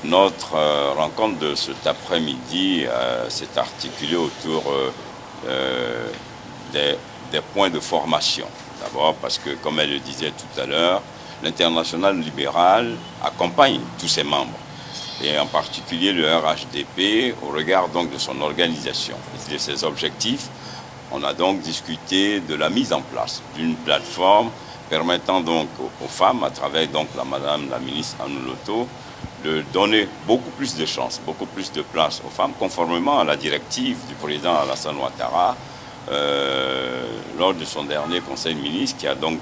Notre rencontre de cet après-midi s'est articulée autour des points de formation. D'abord parce que, comme elle le disait tout à l'heure, l'Internationale libérale accompagne tous ses membres, et en particulier le RHDP au regard donc de son organisation et de ses objectifs. On a donc discuté de la mise en place d'une plateforme permettant donc aux femmes, à travers donc Madame la ministre Anouloto, de donner beaucoup plus de chances, beaucoup plus de place aux femmes, conformément à la directive du président Alassane Ouattara lors de son dernier conseil de ministres, qui a donc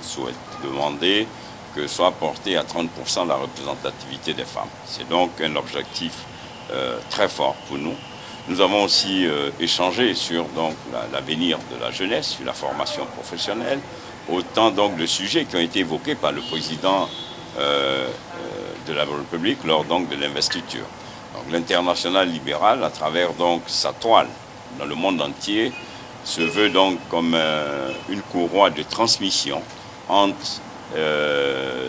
demandé que soit portée à 30% la représentativité des femmes. C'est donc un objectif très fort pour nous. Nous avons aussi échangé sur l'avenir de la jeunesse, sur la formation professionnelle, autant donc de sujets qui ont été évoqués par le président de la République lors donc de l'investiture. L'Internationale libérale, à travers donc sa toile dans le monde entier, se veut donc comme une courroie de transmission entre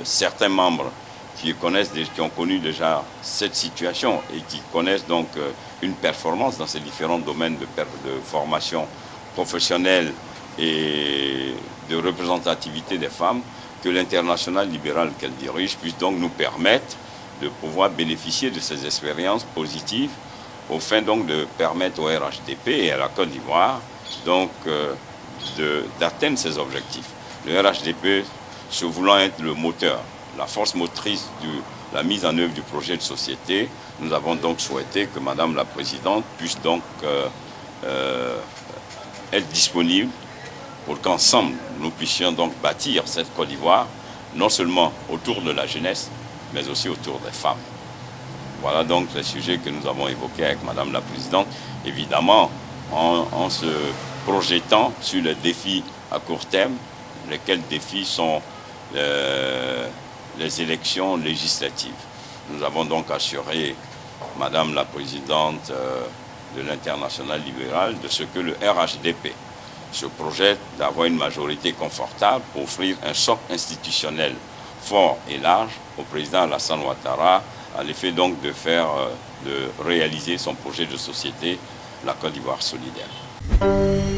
certains membres qui ont connu déjà cette situation et qui connaissent donc une performance dans ces différents domaines de formation professionnelle et de représentativité des femmes, que l'Internationale libérale qu'elle dirige puisse donc nous permettre de pouvoir bénéficier de ces expériences positives au fin donc de permettre au RHDP et à la Côte d'Ivoire donc d'atteindre ces objectifs. Le RHDP, se voulant être le moteur, la force motrice de la mise en œuvre du projet de société, nous avons donc souhaité que Madame la Présidente puisse donc être disponible pour qu'ensemble nous puissions donc bâtir cette Côte d'Ivoire, non seulement autour de la jeunesse, mais aussi autour des femmes. Voilà donc les sujets que nous avons évoqués avec Madame la Présidente, évidemment en se projetant sur les défis à court terme, lesquels défis sont les élections législatives. Nous avons donc assuré Madame la Présidente de l'Internationale libérale de ce que le RHDP se projette d'avoir une majorité confortable pour offrir un socle institutionnel fort et large au président Alassane Ouattara, à l'effet donc de réaliser son projet de société, la Côte d'Ivoire solidaire.